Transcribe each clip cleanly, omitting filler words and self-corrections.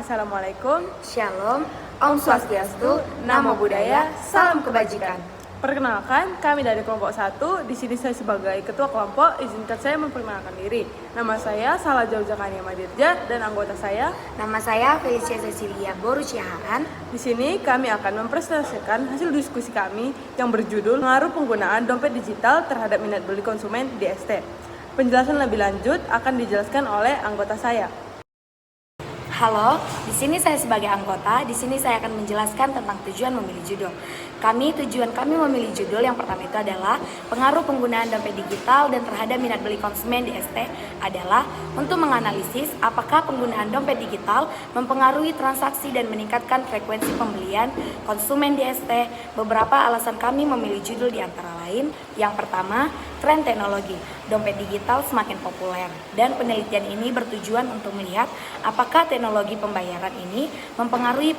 Assalamualaikum, Shalom, Om Swastiastu, Namo Buddhaya, Salam Kebajikan. Perkenalkan, kami dari kelompok 1. Di sini saya sebagai ketua kelompok, izinkan saya memperkenalkan diri. Nama saya Salaja Ujakania Madirja dan anggota saya. Nama saya Felicia Cecilia Borucihaan. Di sini kami akan mempresentasikan hasil diskusi kami yang berjudul Pengaruh Penggunaan Dompet Digital Terhadap Minat Beli Konsumen di ST. Penjelasan lebih lanjut akan dijelaskan oleh anggota saya. Halo, di sini saya sebagai anggota. Di sini saya akan menjelaskan tentang tujuan memilih judul. Tujuan kami memilih judul yang pertama itu adalah pengaruh penggunaan dompet digital dan terhadap minat beli konsumen di ST adalah untuk menganalisis apakah penggunaan dompet digital mempengaruhi transaksi dan meningkatkan frekuensi pembelian konsumen di ST. Beberapa alasan kami memilih judul di antara lain. Yang pertama, tren teknologi. Dompet digital semakin populer dan penelitian ini bertujuan untuk melihat apakah teknologi pembayaran ini mempengaruhi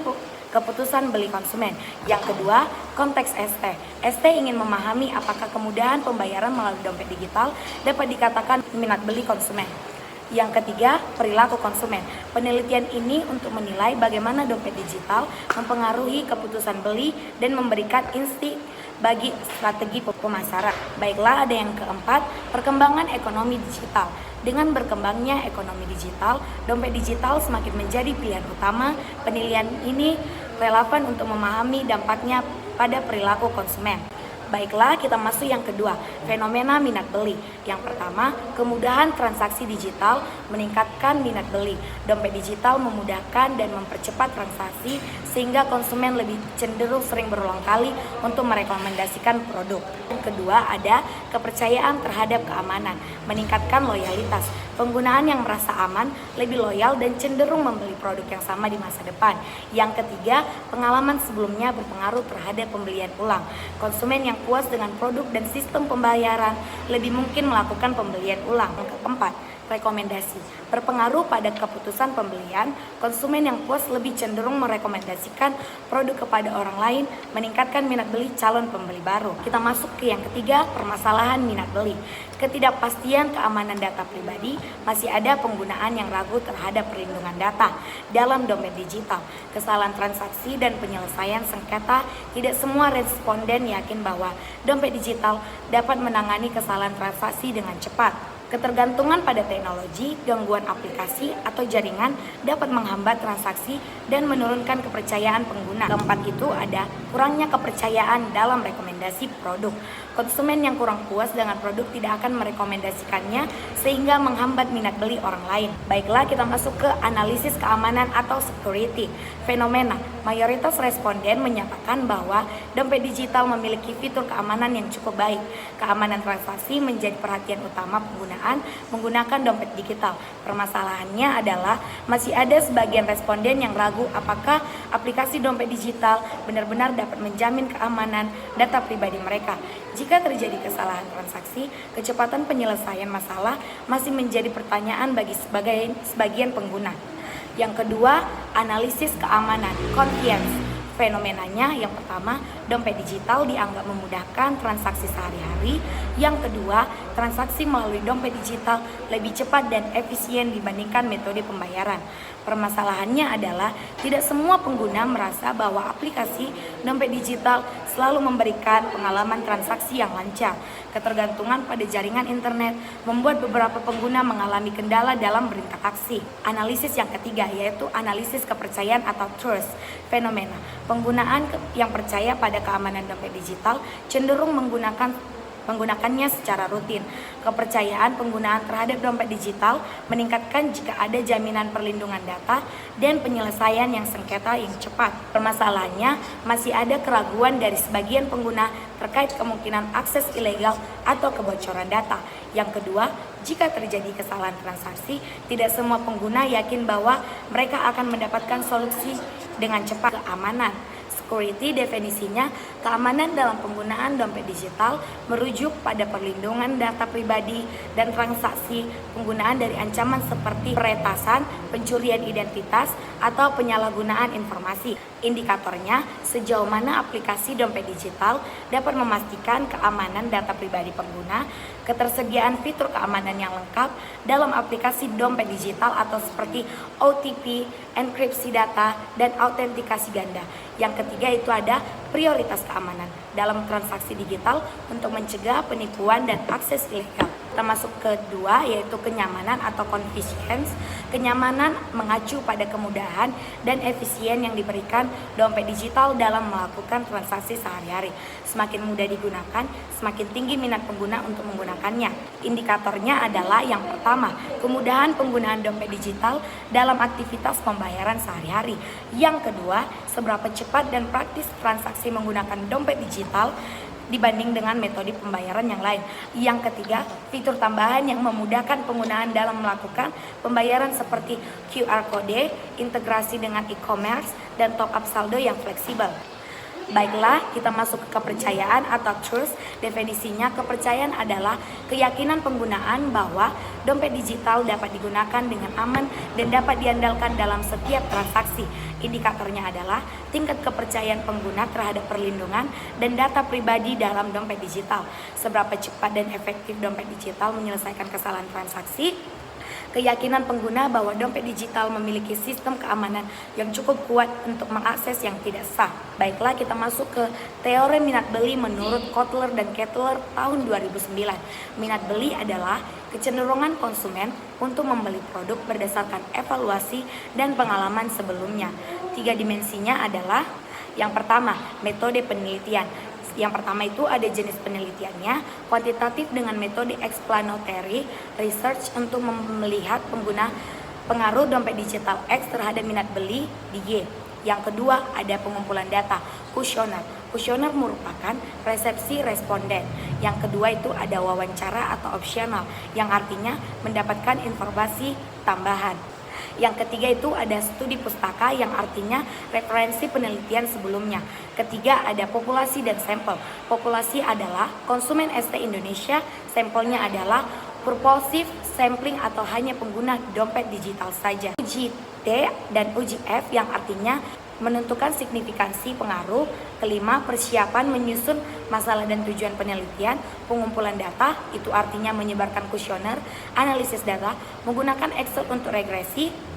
keputusan beli konsumen. Yang kedua, konteks ST. ST ingin memahami apakah kemudahan pembayaran melalui dompet digital dapat dikatakan minat beli konsumen. Yang ketiga, perilaku konsumen. Penelitian ini untuk menilai bagaimana dompet digital mempengaruhi keputusan beli dan memberikan insting bagi strategi pemasaran. Baiklah, ada yang keempat, perkembangan ekonomi digital. Dengan berkembangnya ekonomi digital, dompet digital semakin menjadi pilihan utama. Penilaian ini relevan untuk memahami dampaknya pada perilaku konsumen. Baiklah, kita masuk yang kedua, fenomena minat beli. Yang pertama, kemudahan transaksi digital meningkatkan minat beli. Dompet digital memudahkan dan mempercepat transaksi sehingga konsumen lebih cenderung sering berulang kali untuk merekomendasikan produk. Yang kedua, ada kepercayaan terhadap keamanan, meningkatkan loyalitas. Penggunaan yang merasa aman, lebih loyal dan cenderung membeli produk yang sama di masa depan. Yang ketiga, pengalaman sebelumnya berpengaruh terhadap pembelian ulang. Konsumen yang puas dengan produk dan sistem pembayaran lebih mungkin melakukan pembelian ulang. Yang keempat, rekomendasi berpengaruh pada keputusan pembelian. Konsumen yang puas lebih cenderung merekomendasikan produk kepada orang lain, meningkatkan minat beli calon pembeli baru. Kita masuk ke yang ketiga, permasalahan minat beli. Ketidakpastian keamanan data pribadi, masih ada penggunaan yang ragu terhadap perlindungan data dalam dompet digital. Kesalahan transaksi dan penyelesaian sengketa, tidak semua responden yakin bahwa dompet digital dapat menangani kesalahan transaksi dengan cepat. Ketergantungan pada teknologi, gangguan aplikasi atau jaringan dapat menghambat transaksi dan menurunkan kepercayaan pengguna. Keempat itu ada kurangnya kepercayaan dalam rekomendasi produk. Konsumen yang kurang puas dengan produk tidak akan merekomendasikannya sehingga menghambat minat beli orang lain. Baiklah, kita masuk ke analisis keamanan atau security. Fenomena, mayoritas responden menyatakan bahwa dompet digital memiliki fitur keamanan yang cukup baik. Keamanan transaksi menjadi perhatian utama penggunaan menggunakan dompet digital. Permasalahannya adalah masih ada sebagian responden yang ragu apakah aplikasi dompet digital benar-benar dapat menjamin keamanan data pribadi mereka. Jika terjadi kesalahan transaksi, kecepatan penyelesaian masalah masih menjadi pertanyaan bagi sebagian pengguna. Yang kedua, analisis keamanan, convenience. Fenomenanya, yang pertama, dompet digital dianggap memudahkan transaksi sehari-hari. Yang kedua, transaksi melalui dompet digital lebih cepat dan efisien dibandingkan metode pembayaran. Permasalahannya adalah tidak semua pengguna merasa bahwa aplikasi dompet digital selalu memberikan pengalaman transaksi yang lancar. Ketergantungan pada jaringan internet membuat beberapa pengguna mengalami kendala dalam berinteraksi. Analisis yang ketiga yaitu analisis kepercayaan atau trust. Fenomena, penggunaan yang percaya pada keamanan dompet digital cenderung menggunakannya secara rutin. Kepercayaan penggunaan terhadap dompet digital meningkatkan jika ada jaminan perlindungan data dan penyelesaian yang sengketa yang cepat. Permasalahannya, masih ada keraguan dari sebagian pengguna terkait kemungkinan akses ilegal atau kebocoran data. Yang kedua, jika terjadi kesalahan transaksi, tidak semua pengguna yakin bahwa mereka akan mendapatkan solusi dengan cepat. Keamanan, Security definisinya keamanan dalam penggunaan dompet digital merujuk pada perlindungan data pribadi dan transaksi, penggunaan dari ancaman seperti peretasan, pencurian identitas, atau penyalahgunaan informasi. Indikatornya, sejauh mana aplikasi dompet digital dapat memastikan keamanan data pribadi pengguna, ketersediaan fitur keamanan yang lengkap dalam aplikasi dompet digital atau seperti OTP, enkripsi data, dan autentikasi ganda. Yang ketiga itu ada prioritas keamanan dalam transaksi digital untuk mencegah penipuan dan akses ilegal. Kita masuk kedua yaitu kenyamanan atau convenience. Kenyamanan mengacu pada kemudahan dan efisien yang diberikan dompet digital dalam melakukan transaksi sehari-hari. Semakin mudah digunakan, semakin tinggi minat pengguna untuk menggunakannya. Indikatornya adalah yang pertama, kemudahan penggunaan dompet digital dalam aktivitas pembayaran sehari-hari. Yang kedua, seberapa cepat dan praktis transaksi menggunakan dompet digital dibanding dengan metode pembayaran yang lain. Yang ketiga, fitur tambahan yang memudahkan penggunaan dalam melakukan pembayaran seperti QR code, integrasi dengan e-commerce, dan top up saldo yang fleksibel. Baiklah, kita masuk ke kepercayaan atau trust. Definisinya, kepercayaan adalah keyakinan penggunaan bahwa dompet digital dapat digunakan dengan aman dan dapat diandalkan dalam setiap transaksi. Indikatornya adalah tingkat kepercayaan pengguna terhadap perlindungan dan data pribadi dalam dompet digital. Seberapa cepat dan efektif dompet digital menyelesaikan kesalahan transaksi. Keyakinan pengguna bahwa dompet digital memiliki sistem keamanan yang cukup kuat untuk mengakses yang tidak sah. Baiklah, kita masuk ke teori minat beli menurut Kotler dan Kettler tahun 2009. Minat beli adalah kecenderungan konsumen untuk membeli produk berdasarkan evaluasi dan pengalaman sebelumnya. 3 dimensinya adalah yang pertama, metode penelitian. Yang pertama itu ada jenis penelitiannya, kuantitatif dengan metode explanatory research untuk melihat pengaruh dompet digital X terhadap minat beli di Y. Yang kedua ada pengumpulan data, kuesioner. Kuesioner merupakan resepsi responden. Yang kedua itu ada wawancara atau opsional, yang artinya mendapatkan informasi tambahan. Yang ketiga itu ada studi pustaka yang artinya referensi penelitian sebelumnya. Ketiga ada populasi dan sampel. Populasi adalah konsumen ST Indonesia, sampelnya adalah purposive sampling atau hanya pengguna dompet digital saja. Uji T dan uji F yang artinya menentukan signifikansi pengaruh. Kelima, persiapan menyusun masalah dan tujuan penelitian. Pengumpulan data, itu artinya menyebarkan kuesioner. Analisis data, menggunakan Excel untuk regresi.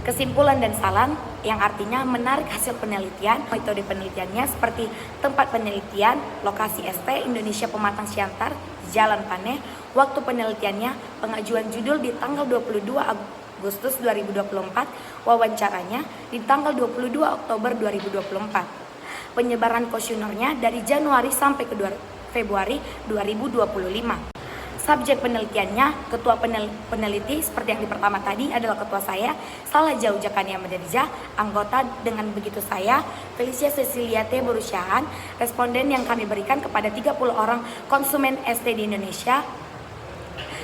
Kesimpulan dan saran, yang artinya menarik hasil penelitian. Metode penelitiannya seperti tempat penelitian, lokasi ST Indonesia Pematang Siantar, Jalan Paneh. Waktu penelitiannya, pengajuan judul di tanggal 22 Agustus 2024, wawancaranya di tanggal 22 Oktober 2024. Penyebaran kuesionernya dari Januari sampai ke Februari 2025. Subjek penelitiannya, ketua peneliti seperti yang di pertama tadi adalah ketua saya, Salah Jauh Jakania Madarija. Anggota dengan begitu saya, Felicia Cecilia T. Borusyahan. Responden yang kami berikan kepada 30 orang konsumen ST di Indonesia.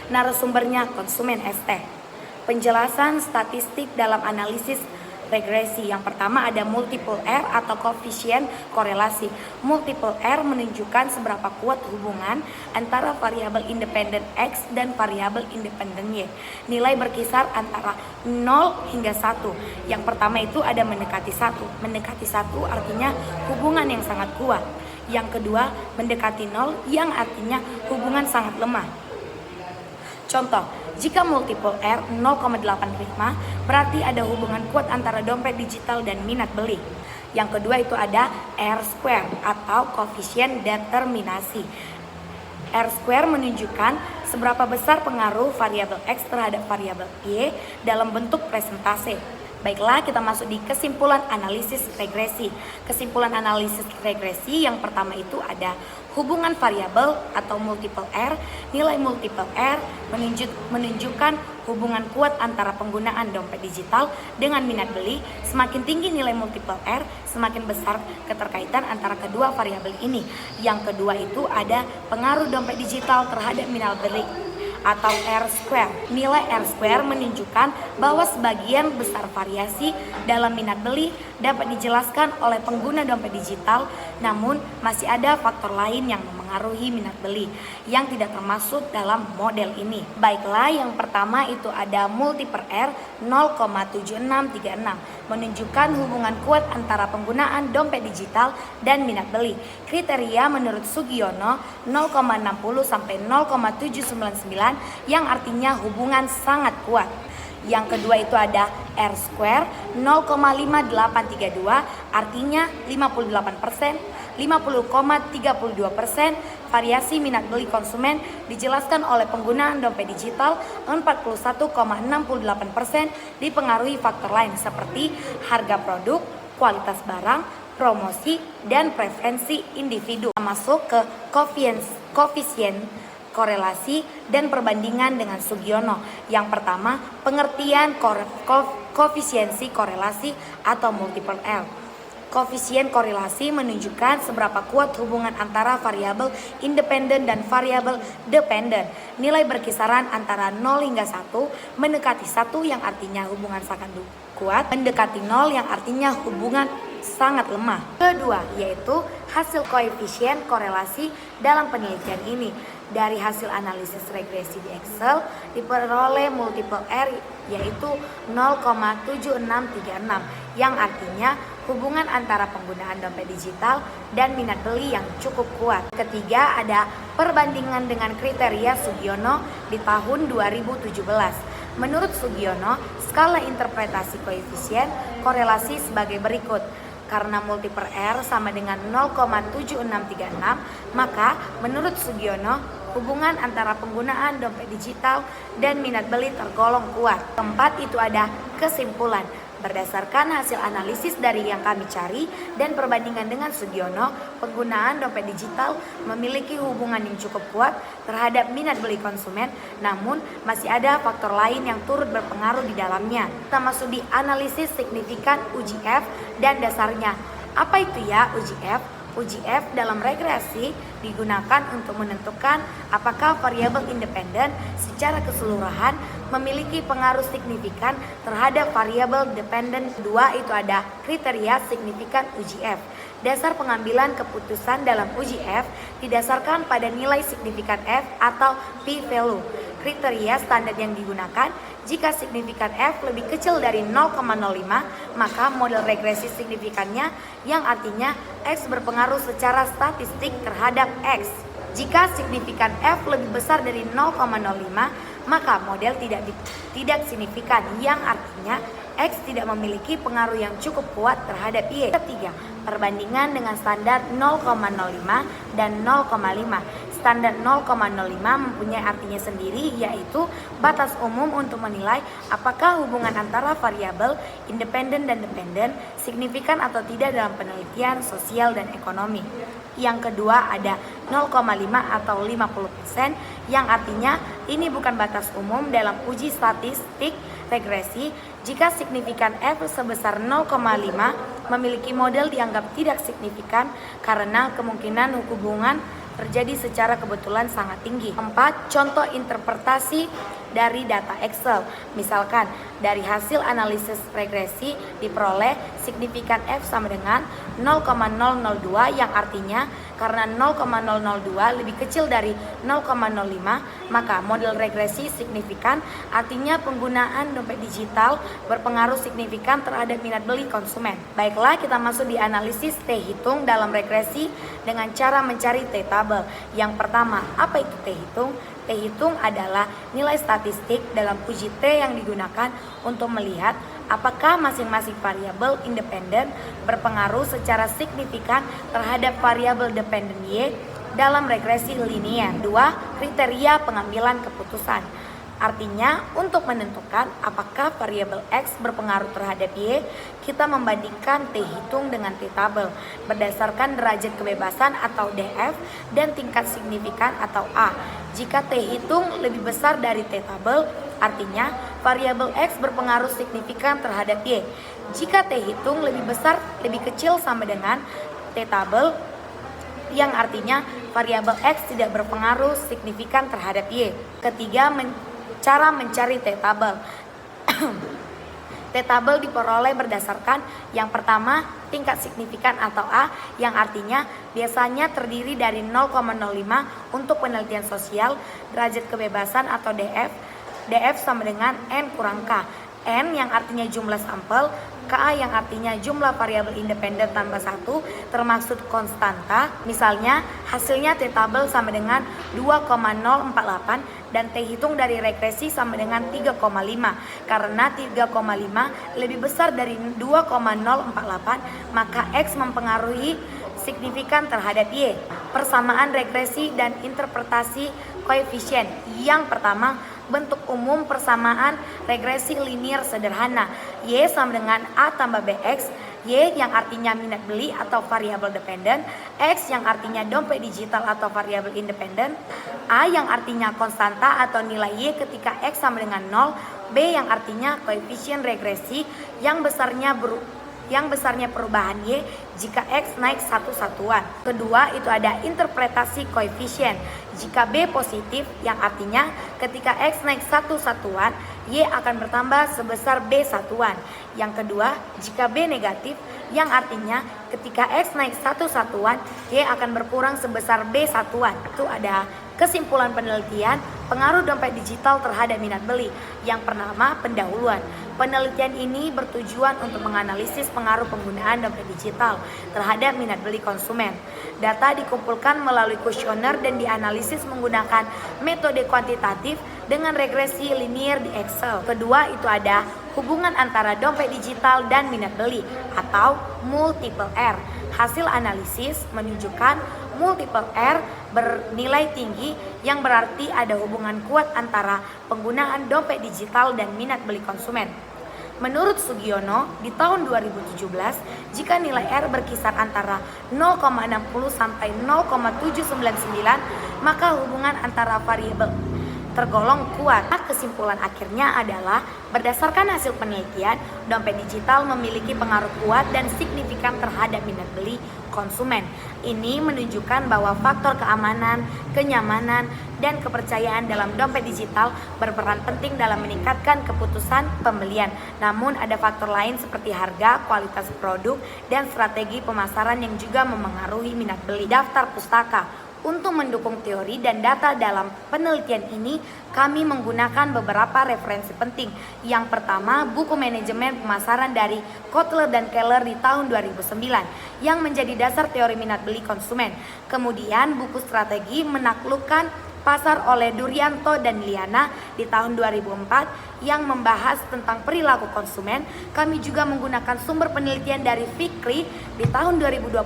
Narasumbernya konsumen ST. Penjelasan statistik dalam analisis regresi. Yang pertama ada multiple R atau koefisien korelasi. Multiple R menunjukkan seberapa kuat hubungan antara variabel independen X dan variabel independen Y. Nilai berkisar antara 0 hingga 1. Yang pertama itu ada mendekati 1. Mendekati 1 artinya hubungan yang sangat kuat. Yang kedua mendekati 0 yang artinya hubungan sangat lemah. Contoh, jika multiple R 0,85 berarti ada hubungan kuat antara dompet digital dan minat beli. Yang kedua itu ada R square atau koefisien determinasi. R square menunjukkan seberapa besar pengaruh variabel X terhadap variabel Y dalam bentuk presentase. Baiklah, kita masuk di kesimpulan analisis regresi. Kesimpulan analisis regresi yang pertama itu ada hubungan variabel atau multiple R. Nilai multiple R menunjukkan hubungan kuat antara penggunaan dompet digital dengan minat beli. Semakin tinggi nilai multiple R, semakin besar keterkaitan antara kedua variabel ini. Yang kedua itu ada pengaruh dompet digital terhadap minat beli. atau R square. Nilai R square menunjukkan bahwa sebagian besar variasi dalam minat beli dapat dijelaskan oleh pengguna dompet digital, namun masih ada faktor lain yang memengaruhi minat beli yang tidak termasuk dalam model ini. Baiklah, yang pertama itu ada multiple R 0,7636 menunjukkan hubungan kuat antara penggunaan dompet digital dan minat beli. Kriteria menurut Sugiono 0,60 sampai 0,799 yang artinya hubungan sangat kuat. Yang kedua itu ada R square 0,5832 artinya 58%. 50,32% variasi minat beli konsumen dijelaskan oleh penggunaan dompet digital, 41,68% dipengaruhi faktor lain seperti harga produk, kualitas barang, promosi, dan preferensi individu. Masuk ke koefisien korelasi dan perbandingan dengan Sugiono. Yang pertama, pengertian koefisiensi korelasi atau multiple R. Koefisien korelasi menunjukkan seberapa kuat hubungan antara variabel independen dan variabel dependen. Nilai berkisaran antara 0 hingga 1, mendekati 1 yang artinya hubungan sangat kuat, mendekati 0 yang artinya hubungan sangat lemah. Kedua, yaitu hasil koefisien korelasi dalam penelitian ini. Dari hasil analisis regresi di Excel diperoleh multiple R yaitu 0,7636 yang artinya hubungan antara penggunaan dompet digital dan minat beli yang cukup kuat. Ketiga, ada perbandingan dengan kriteria Sugiono di tahun 2017. Menurut Sugiono, skala interpretasi koefisien korelasi sebagai berikut. Karena multiple R sama dengan 0,7636, maka menurut Sugiono, hubungan antara penggunaan dompet digital dan minat beli tergolong kuat. Keempat, itu ada kesimpulan. Berdasarkan hasil analisis dari yang kami cari dan perbandingan dengan Sugiono, penggunaan dompet digital memiliki hubungan yang cukup kuat terhadap minat beli konsumen, namun masih ada faktor lain yang turut berpengaruh di dalamnya. Kita masuk di analisis signifikan uji F dan dasarnya. Apa itu ya uji F? Uji F dalam regresi digunakan untuk menentukan apakah variabel independen secara keseluruhan memiliki pengaruh signifikan terhadap variabel dependen. Kedua, itu ada kriteria signifikan uji F. Dasar pengambilan keputusan dalam uji F didasarkan pada nilai signifikan F atau p-value. Kriteria standar yang digunakan, jika signifikan F lebih kecil dari 0,05, maka model regresi signifikannya yang artinya X berpengaruh secara statistik terhadap X. Jika signifikan F lebih besar dari 0,05, maka model tidak signifikan yang artinya X tidak memiliki pengaruh yang cukup kuat terhadap Y. Ketiga, perbandingan dengan standar 0,05 dan 0,5. Standar 0,05 mempunyai artinya sendiri, yaitu batas umum untuk menilai apakah hubungan antara variabel independen dan dependen signifikan atau tidak dalam penelitian sosial dan ekonomi. Yang kedua ada 0,5 atau 50%, yang artinya ini bukan batas umum dalam uji statistik regresi. Jika signifikan F sebesar 0,5 memiliki model dianggap tidak signifikan karena kemungkinan hubungan terjadi secara kebetulan sangat tinggi. 4. Contoh interpretasi dari data Excel. Misalkan dari hasil analisis regresi diperoleh signifikan F sama dengan 0,002 yang artinya karena 0,002 lebih kecil dari 0,05, maka model regresi signifikan artinya penggunaan dompet digital berpengaruh signifikan terhadap minat beli konsumen. Baiklah, kita masuk di analisis T-hitung dalam regresi dengan cara mencari T-tabel. Yang pertama, apa itu T-hitung? T-hitung adalah nilai statistik dalam uji T yang digunakan untuk melihat apakah masing-masing variabel independen berpengaruh secara signifikan terhadap variabel dependen Y dalam regresi linear. 2. Kriteria pengambilan keputusan. Artinya, untuk menentukan apakah variabel X berpengaruh terhadap Y, kita membandingkan T-hitung dengan T-tabel berdasarkan derajat kebebasan atau DF dan tingkat signifikan atau A. Jika T-hitung lebih besar dari T-tabel, artinya variabel X berpengaruh signifikan terhadap Y. Jika T-hitung lebih besar, lebih kecil sama dengan T-tabel, yang artinya variabel X tidak berpengaruh signifikan terhadap Y. Ketiga, cara mencari T-tabel. T-tabel diperoleh berdasarkan yang pertama, tingkat signifikan atau A, yang artinya biasanya terdiri dari 0,05 untuk penelitian sosial, derajat kebebasan atau DF. DF sama dengan N kurang K. N yang artinya jumlah sampel, K yang artinya jumlah variabel independen tambah 1 termasuk konstanta. Misalnya hasilnya T-tabel sama dengan 2,048 dan T hitung dari regresi sama dengan 3,5. Karena 3,5 lebih besar dari 2,048, maka X mempengaruhi signifikan terhadap Y. Persamaan regresi dan interpretasi koefisien. Yang pertama, bentuk umum persamaan regresi linear sederhana. Y sama dengan A tambah BX. Y yang artinya minat beli atau variabel dependen, X yang artinya dompet digital atau variabel independen, A yang artinya konstanta atau nilai Y ketika X sama dengan 0, B yang artinya koefisien regresi yang besarnya perubahan Y jika X naik satu satuan. Kedua, itu ada interpretasi koefisien. Jika B positif, yang artinya ketika X naik satu satuan, Y akan bertambah sebesar B satuan. Yang kedua, jika B negatif, yang artinya ketika X naik satu satuan, Y akan berkurang sebesar B satuan. Itu ada kesimpulan penelitian pengaruh dompet digital terhadap minat beli. Yang pertama, pendahuluan. Penelitian ini bertujuan untuk menganalisis pengaruh penggunaan dompet digital terhadap minat beli konsumen. Data dikumpulkan melalui kuesioner dan dianalisis menggunakan metode kuantitatif dengan regresi linear di Excel. Kedua, itu ada hubungan antara dompet digital dan minat beli atau multiple R. Hasil analisis menunjukkan multiple R bernilai tinggi yang berarti ada hubungan kuat antara penggunaan dompet digital dan minat beli konsumen. Menurut Sugiono, di tahun 2017, jika nilai R berkisar antara 0,60 sampai 0,799, maka hubungan antara variabel tergolong kuat. Kesimpulan akhirnya adalah berdasarkan hasil penelitian, dompet digital memiliki pengaruh kuat dan signifikan terhadap minat beli konsumen. Ini menunjukkan bahwa faktor keamanan, kenyamanan, dan kepercayaan dalam dompet digital berperan penting dalam meningkatkan keputusan pembelian. Namun ada faktor lain seperti harga, kualitas produk, dan strategi pemasaran yang juga memengaruhi minat beli. Daftar pustaka. Untuk mendukung teori dan data dalam penelitian ini, kami menggunakan beberapa referensi penting. Yang pertama, buku manajemen pemasaran dari Kotler dan Keller di tahun 2009 yang menjadi dasar teori minat beli konsumen. Kemudian, buku strategi menaklukkan pasar oleh Durianto dan Liana di tahun 2004 yang membahas tentang perilaku konsumen. Kami juga menggunakan sumber penelitian dari Fikri di tahun 2021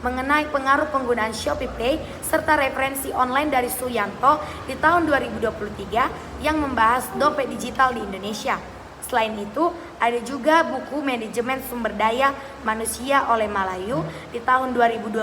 mengenai pengaruh penggunaan Shopee Pay serta referensi online dari Suyanto di tahun 2023 yang membahas dompet digital di Indonesia. Selain itu, ada juga buku manajemen sumber daya manusia oleh Malayu di tahun 2022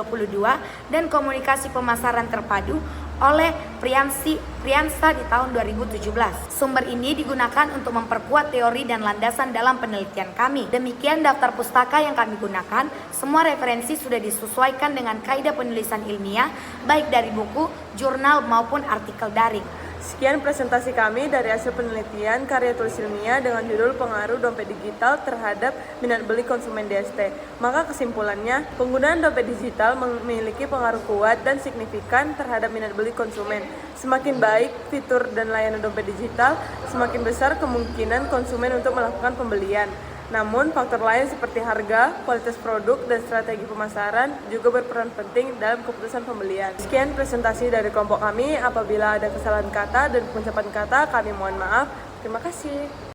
dan komunikasi pemasaran terpadu oleh Priyansa di tahun 2017. Sumber ini digunakan untuk memperkuat teori dan landasan dalam penelitian kami. Demikian daftar pustaka yang kami gunakan. Semua referensi sudah disesuaikan dengan kaidah penulisan ilmiah, baik dari buku, jurnal maupun artikel daring. Sekian presentasi kami dari hasil penelitian karya tulis ilmiah dengan judul Pengaruh Dompet Digital Terhadap Minat Beli Konsumen DST. Maka kesimpulannya, penggunaan dompet digital memiliki pengaruh kuat dan signifikan terhadap minat beli konsumen. Semakin baik fitur dan layanan dompet digital, semakin besar kemungkinan konsumen untuk melakukan pembelian. Namun, faktor lain seperti harga, kualitas produk, dan strategi pemasaran juga berperan penting dalam keputusan pembelian. Sekian presentasi dari kelompok kami. Apabila ada kesalahan kata dan pengucapan kata, kami mohon maaf. Terima kasih.